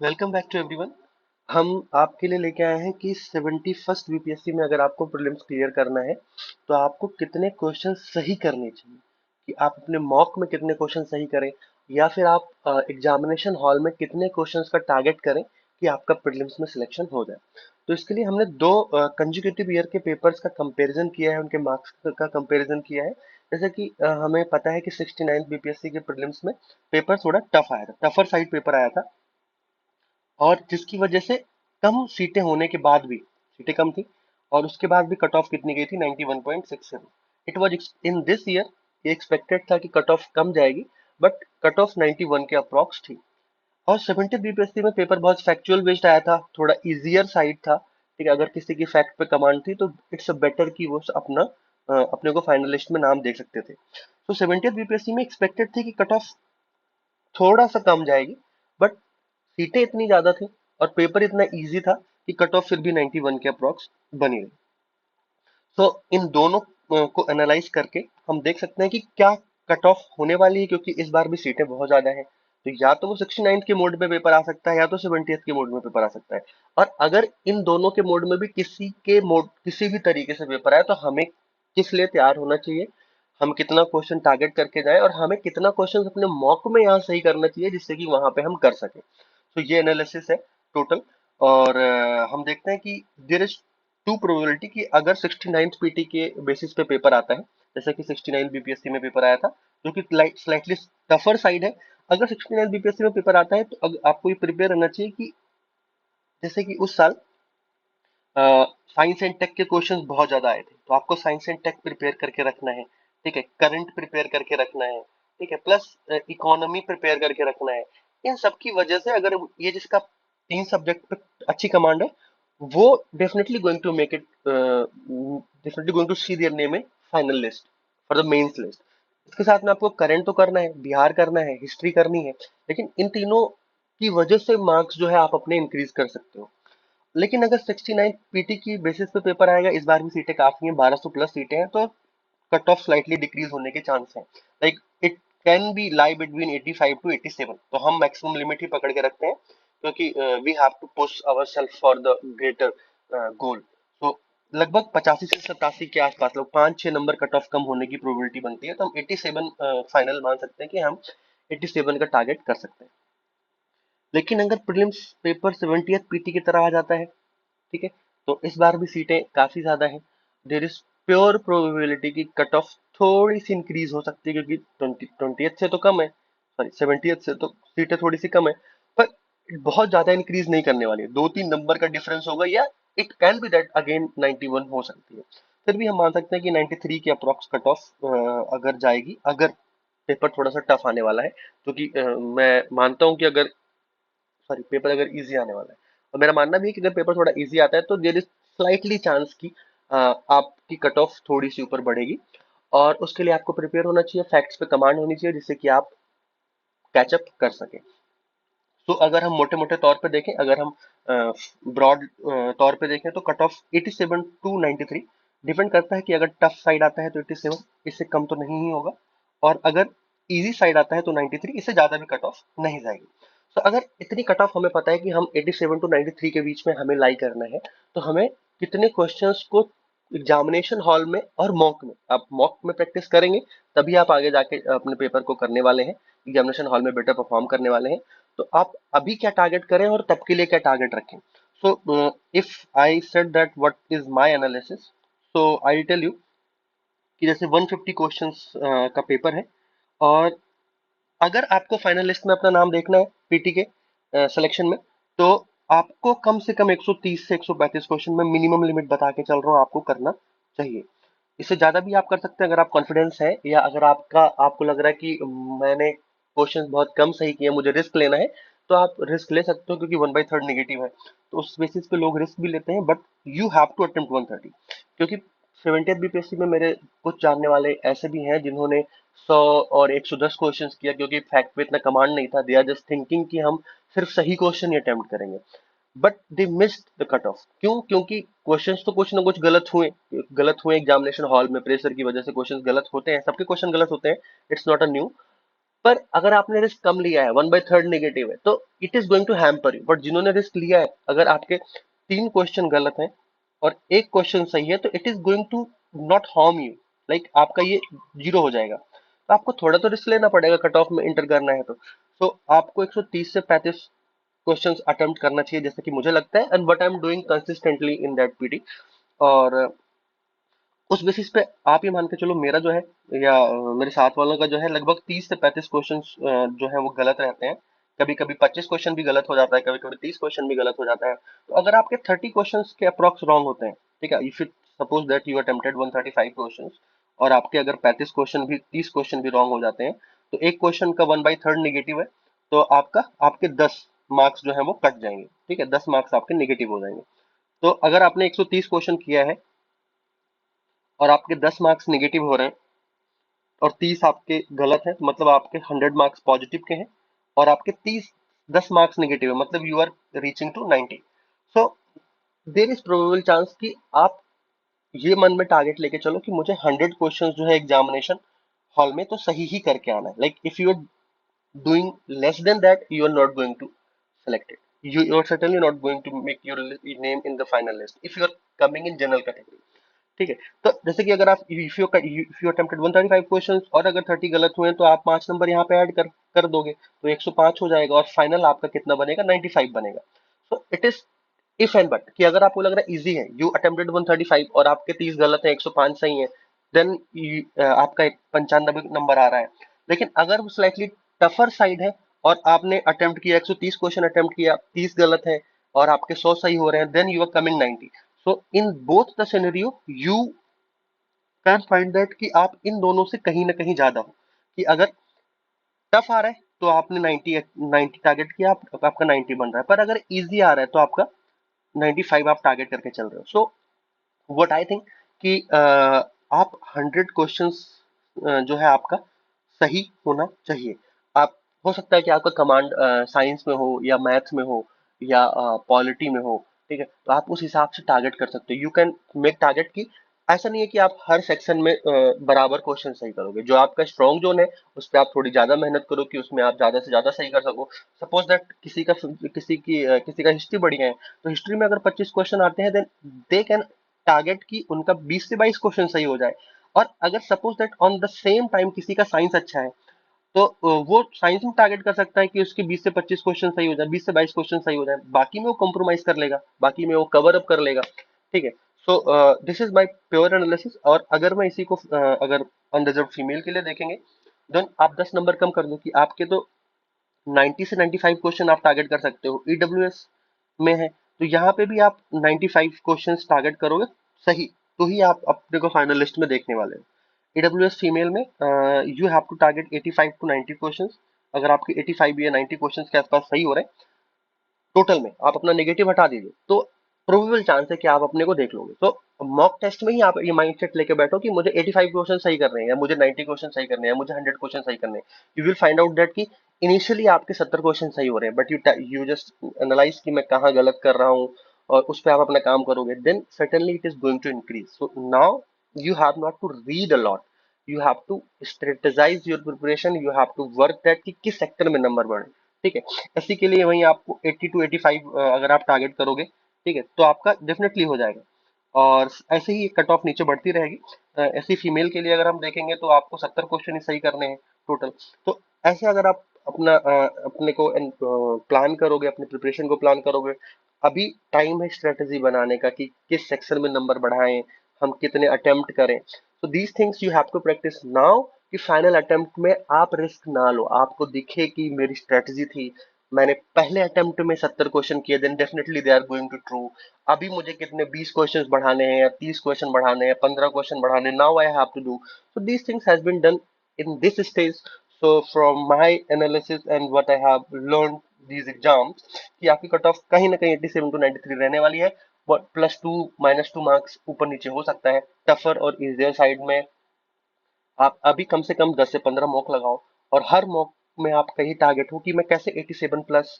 Welcome back to everyone. हम आपके लिए लेके आए हैं कि 71st बीपीएससी में अगर आपको प्रीलिम्स क्लियर करना है तो आपको कितने क्वेश्चन सही करने चाहिए, कि आप अपने मॉक में कितने क्वेश्चन सही करें या फिर आप एग्जामिनेशन हॉल में कितने क्वेश्चंस का टारगेट करें कि आपका प्रीलिम्स में सिलेक्शन हो जाए। तो इसके लिए हमने दो कंजिक्यूटिव ईयर के पेपर्स का कंपैरिजन किया है, उनके मार्क्स का कंपैरिजन किया है। जैसे कि हमें पता है कि 69 बीपीएससी के प्रीलिम्स में पेपर थोड़ा टफ आया था, टफर साइड पेपर आया था, और जिसकी वजह से कम सीटें होने के बाद भी, सीटें कम थी और उसके बाद भी कट ऑफ कितनी गई थी, 91.67। It was in this year, ये एक्सपेक्टेड था कि कट ऑफ कम जाएगी, बट कट ऑफ 91 के अप्रॉक्स थी। और 70 बीपीएससी में पेपर बहुत फैक्चुअल बेस्ड आया था, थोड़ा इजियर साइड था। ठीक है, अगर किसी की फैक्ट पे कमांड थी तो इट्स अ बेटर कि वो अपना अपने को फाइनलिस्ट में नाम देख सकते थे। तो 70 बीपीएससी में एक्सपेक्टेड थी कि कट ऑफ थोड़ा सा कम जाएगी, बट सीटें इतनी ज्यादा थी और पेपर इतना इजी था कि कट ऑफ फिर भी 91 के अप्रॉक्स बनी रही। तो इन दोनों को एनालाइज करके हम देख सकते हैं कि क्या कट ऑफ होने वाली है, क्योंकि इस बार भी सीटें बहुत ज्यादा है। तो या तो वो 69 के मोड में पेपर आ सकता है या तो 70 के मोड में पेपर आ सकता है। और अगर इन दोनों के मोड में भी किसी भी तरीके से पेपर आए तो हमें किस लिए तैयार होना चाहिए, हम कितना क्वेश्चन टारगेट करके जाए और हमें कितना क्वेश्चन अपने मॉक में यहाँ सही करना चाहिए जिससे कि वहां पे हम कर सके। तो ये एनालिसिस है टोटल। और हम देखते हैं कि देयर इज टू प्रोबेबिलिटी कि अगर 69th पीटी के बेसिस पे पेपर आता है, जैसे कि 69 बीपीएससी में पेपर आया था जो कि स्लाइटली टफर साइड है। अगर 69 बीपीएससी में पेपर आता है तो आपको ये प्रिपेयर रहना चाहिए कि जैसे कि उस साल साइंस एंड टेक के क्वेश्चंस बहुत ज्यादा आए थे, तो आपको साइंस एंड टेक प्रिपेयर करके रखना है। ठीक है, करंट प्रिपेयर करके रखना है। ठीक है, प्लस इकोनॉमी प्रिपेयर करके रखना है। इन सब की वजह से अगर ये जिसका तीन सब्जेक्ट पे अच्छी कमांड है, वो definitely going to make it, definitely going to see their name in final list for the mains list. इसके साथ में आपको करंट तो करना है, बिहार करना है, हिस्ट्री करनी है, लेकिन इन तीनों की वजह से मार्क्स जो है आप अपने इंक्रीज कर सकते हो। लेकिन अगर 69 पीटी की बेसिस पे पेपर आएगा, इस बार भी सीटें काफी हैं, 1200 प्लस सीटें हैं, तो कट ऑफ स्लाइटली डिक्रीज होने के चांस हैं। Like it can be lie between 85 to 87, तो हम मैक्सिमम लिमिट ही पकड़ के रखते हैं, क्योंकि we have to push our self for the greater goal. तो लगभग 85 से 87 के आसपास, लोग 5-6 नंबर कट ऑफ कम होने की प्रोबेबिलिटी बनती है, तो हम 87 फाइनल मान सकते हैं कि हम 87 का टारगेट कर सकते हैं। लेकिन अगर प्रीलिम्स पेपर 70th पीटी की तरह आ जाता है, ठीक है, तो इस बार भी सीटें काफी ज्यादा हैं। देर इज प्योर प्रोबेबिलिटी की कट ऑफ थोड़ी सी इंक्रीज हो सकती है, क्योंकि 20th से तो कम है, सॉरी 70th से तो सीटें थोड़ी सी कम है, पर बहुत ज्यादा इंक्रीज नहीं करने वाली है, 2-3 नंबर का डिफरेंस होगा, या it can B that again 91 हो सकती है। फिर भी हम मान सकते हैं कि 93 के अप्रोक्स कट ऑफ अगर जाएगी, अगर पेपर थोड़ा सा टफ आने वाला है, क्योंकि मैं मानता हूँ कि अगर, सॉरी, पेपर अगर इजी आने वाला है, और मेरा मानना भी है कि अगर पेपर थोड़ा इजी आता है तो देर इज स्लाइटली चांस कि आपकी कट ऑफ थोड़ी सी ऊपर बढ़ेगी। और उसके लिए आपको प्रिपेयर होना चाहिए, फैक्ट्स पे कमांड होनी चाहिए जिससे कि आप कैचअप कर सकें। तो अगर हम मोटे मोटे तौर पे देखें, अगर हम ब्रॉड तौर पे देखें, तो कट ऑफ 87 टू 93 डिपेंड करता है कि अगर टफ साइड आता है तो 87, इससे कम तो नहीं ही होगा, और अगर इजी साइड आता है तो 93, इससे ज्यादा भी कट ऑफ नहीं जाएगी। तो अगर इतनी कट ऑफ हमें पता है कि हम 87 टू 93 के बीच में हमें लाई करना है, तो हमें कितने क्वेश्चंस को एग्जामिनेशन हॉल में और मॉक में, आप मॉक में प्रैक्टिस करेंगे तभी आप आगे जाके अपने पेपर को करने वाले हैं, एग्जामिनेशन हॉल में बेटर परफॉर्म करने वाले हैं। तो आप अभी क्या टारगेट करें और तब के लिए क्या टारगेट रखें। So if I said that what is my analysis, so I tell you कि जैसे 150 क्वेश्चंस का पेपर है, और अगर आपको फाइनल लिस्ट में अपना नाम देखना है पीटी के सिलेक्शन में, तो आपको कम से कम 130 से 135 क्वेश्चन में मिनिमम लिमिट बता के चल रहा हूँ आपको करना चाहिए। इससे ज्यादा भी आप कर सकते हैं अगर आप कॉन्फिडेंस है, या अगर आपको लग रहा है कि मैंने क्वेश्चन बहुत कम सही किए, मुझे रिस्क लेना है, तो आप रिस्क ले सकते हो, क्योंकि 1/3 नेगेटिव है, तो उस बेसिस पे लोग रिस्क भी लेते हैं, but you have to attempt 130। क्योंकि 70th बीपीएससी में मेरे कुछ जानने वाले ऐसे भी हैं जिन्होंने 100 और 110 क्वेश्चन किया, क्योंकि फैक्ट पे इतना कमांड नहीं था, दे आर जस्ट थिंकिंग कि हम सिर्फ सही क्वेश्चन ही अटेम्प्ट करेंगे, but they missed the cut off. क्यों? क्योंकि क्वेश्चंस तो कुछ ना कुछ गलत हुए एग्जामिनेशन हॉल में, प्रेशर की वजह से क्वेश्चंस गलत होते हैं, सबके क्वेश्चन गलत होते हैं, इट्स नॉट अ न्यू। पर अगर आपने रिस्क कम लिया है, 1/3 नेगेटिव है, तो it is going to hamper you. But जिन्होंने रिस्क लिया है, अगर आपके 3 क्वेश्चन गलत हैं और एक क्वेश्चन सही है, तो it is going to not harm you, like आपका ये 0 हो जाएगा। तो आपको थोड़ा तो रिस्क लेना पड़ेगा कट ऑफ में इंटर करना है तो आपको 130 से 35 क्वेश्चंस अटेम्प्ट करना चाहिए, जैसे कि मुझे लगता है, and what I am doing consistently in that PD. और उस बेसिस पे आप ये मान के चलो, मेरा जो है या मेरे साथ वालों का जो है, लगभग 30 से 35 क्वेश्चन जो है वो गलत रहते हैं। कभी कभी 25 क्वेश्चन भी गलत हो जाता है, कभी कभी 30 क्वेश्चन भी गलत हो जाता है। तो अगर आपके 30 क्वेश्चन के अप्रॉक्स रॉन्ग होते हैं, ठीक है, if you suppose that you attempted 135 question और आपके अगर 30 क्वेश्चन भी रॉन्ग हो जाते हैं, तो एक क्वेश्चन का 1/3 नेगेटिव है, तो आपके 10 मार्क्स जो है वो कट जाएंगे, ठीक है, 10 मार्क्स आपके नेगेटिव हो जाएंगे। तो अगर आपने 130 क्वेश्चन किया है और आपके 10 मार्क्स नेगेटिव हो रहे हैं और 30 आपके गलत है, तो मतलब आपके 100 मार्क्स पॉजिटिव के हैं, और आपके 10 मार्क्स नेगेटिव है, मतलब you are reaching to 90। So there is probable chance कि आप ये मन में टारगेट लेके चलो कि मुझे 100 क्वेश्चन जो है एग्जामिनेशन हॉल में तो सही ही करके आना है। Like if you are doing less than that, you are not going to select it. You are certainly not going to make your name in the final list if you are coming in general category. ठीक है, तो जैसे कि अगर आप if you attempted 135 questions और अगर 30 गलत हुए तो आप 5 नंबर यहाँ पे ऐड कर दोगे, तो 105 हो जाएगा और फाइनल आपका कितना बनेगा, 95 बनेगा। So it is if and but, कि अगर आपको लग रहा है इजी है, यू अटेम्प्टेड 135 और आपके 30 गलत है, 105 सही है, देन आपका 95 नंबर आ रहा है। लेकिन अगर वो स्लाइटली टफर साइड है और आपने अटेम्प्ट किया, 130 क्वेश्चन अटेम्प्ट किया, 30 गलत है और आपके 100 सही हो रहे हैं, then you are coming 90। So in both the scenario you can find that कि आप इन दोनों से कहीं ना कहीं ज्यादा हो। कि अगर टफ आ रहा है तो आपने 90 टारगेट किया, आपका 90 बन रहा है, पर अगर इजी आ रहा है तो आपका 95 आप टारगेट करके चल रहे हो। सो व्हाट आई थिंक कि आप 100 क्वेश्चंस जो है आपका सही होना चाहिए। आप हो सकता है कि आपका कमांड साइंस में हो या मैथ्स में हो या पॉलिटी में हो, ठीक है, तो आप उस हिसाब से टारगेट कर सकते हो। यू कैन मेक टारगेट की, ऐसा नहीं है कि आप हर सेक्शन में बराबर क्वेश्चन सही करोगे। जो आपका स्ट्रॉन्ग जोन है उस पर आप थोड़ी ज्यादा मेहनत करो कि उसमें आप ज्यादा से ज्यादा सही कर सको। सपोज दैट किसी का हिस्ट्री बढ़िया है, तो हिस्ट्री में अगर 25 क्वेश्चन आते हैं, देन दे कैन टारगेट की उनका 20 से 22 क्वेश्चन सही हो जाए। और अगर suppose that on the same time किसी का साइंस अच्छा है, तो वो साइंस में टारगेट कर सकता है कि उसके 20 से 25 क्वेश्चन सही हो जाए, 20 से 22 क्वेश्चन सही हो जाए, बाकी में वो कॉम्प्रोमाइज कर लेगा, बाकी में वो कवर अप कर लेगा। ठीक है, so this is my pure analysis. और अगर मैं इसी को अगर अनरिजर्व फीमेल के लिए देखेंगे, देन आप 10 नंबर कम कर दो कि आपके तो 90 से 95 क्वेश्चन आप टारगेट कर सकते हो, ईडब्ल्यूएस में है, तो यहाँ पे भी आप 95 क्वेश्चन टारगेट करोगे सही, तो ही आप अपने को फाइनल लिस्ट में देखने वाले हो। ईडब्ल्यूएस फीमेल में you have to target 85 to 90 questions. अगर आपके 85 या 90 क्वेश्चंस के आसपास सही हो रहे हैं टोटल में, आप अपना नेगेटिव हटा दीजिए, तो प्रोबेबल चांस है कि आप अपने को देख लोगे। तो मॉक टेस्ट में ही आप ये माइंडसेट लेके बैठो कि मुझे 85 क्वेश्चन सही करने हैं, या मुझे 90 क्वेश्चन सही करने हैं, मुझे 100 क्वेश्चन सही करने हैं। You will find out that कि इनिशियली आपके 70 क्वेश्चन सही हो रहे हैं, बट यू जस्ट एनालाइज कि मैं कहाँ गलत कर रहा हूँ, और उस पर आप अपना काम करोगे, then certainly it is going to increase. So now you have not to read a lot, you have to strategize your preparation, you have to work that कि किस सेक्टर में नंबर बढ़े। ठीक है, एससी के लिए वहीं आपको 80 टू 85 अगर आप टारगेट करोगे, ठीक है, तो आपका डेफिनेटली हो जाएगा। और ऐसे ही कट ऑफ नीचे बढ़ती रहेगी। ऐसी फीमेल के लिए अगर हम देखेंगे तो आपको 70 क्वेश्चन ही सही करने हैं टोटल। तो ऐसे अगर आप अपने को प्लान करोगे, अपने प्रिपरेशन को प्लान करोगे, अभी टाइम है स्ट्रेटेजी बनाने का कि किस सेक्शन में नंबर बढ़ाएं, हम कितने अटेम्प्ट करें। तो these things you have to practice now, कि फाइनल अटेम्प्ट में आप रिस्क ना लो, आपको दिखे कि मेरी स्ट्रेटजी थी, मैंने पहले अटेम्प्ट में 70 क्वेश्चन किए, then definitely they are going to true. अभी मुझे कितने 20 क्वेश्चंस बढ़ाने हैं या 30 क्वेश्चन बढ़ाने हैं, 15 क्वेश्चन बढ़ाने, now I have to do. So these things has been done in this stage. So from my analysis and what I have learn these exams, कि आपकी कट ऑफ कहीं ना कहीं 87 टू 93 रहने वाली है। +2 -2 मार्क्स ऊपर नीचे हो सकता है, टफर और इजियर साइड में। आप अभी कम से कम 10 से 15 मॉक लगाओ, और हर मॉक में आपका यही टारगेट हो कि मैं कैसे 87 प्लस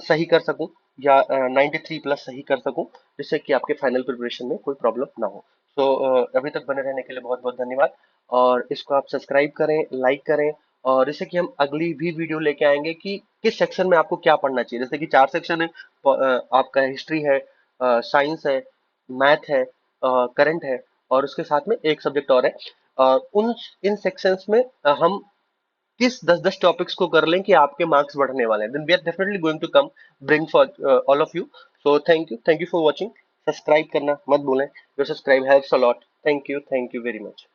सही कर सकूं, या 93 प्लस सही कर सकूं, जिससे कि आपके फाइनल प्रिपरेशन में कोई प्रॉब्लम ना हो। अभी तक बने रहने के लिए बहुत बहुत धन्यवाद। और इसको आप सब्सक्राइब करें, लाइक करें, और जैसे कि हम अगली भी वीडियो लेके आएंगे कि किस सेक्शन में आपको क्या पढ़ना चाहिए। जैसे कि 4 सेक्शन है, आपका हिस्ट्री है, साइंस है, मैथ है, करंट है, और उसके साथ में एक सब्जेक्ट और है। उन इन सेक्शंस में हम किस 10-10 टॉपिक्स को कर लें कि आपके मार्क्स बढ़ने वाले हैं, then we are definitely going to come bring for all of you. So thank you for watching. Subscribe करना मत भूलें, your subscribe helps a lot. Thank you very much.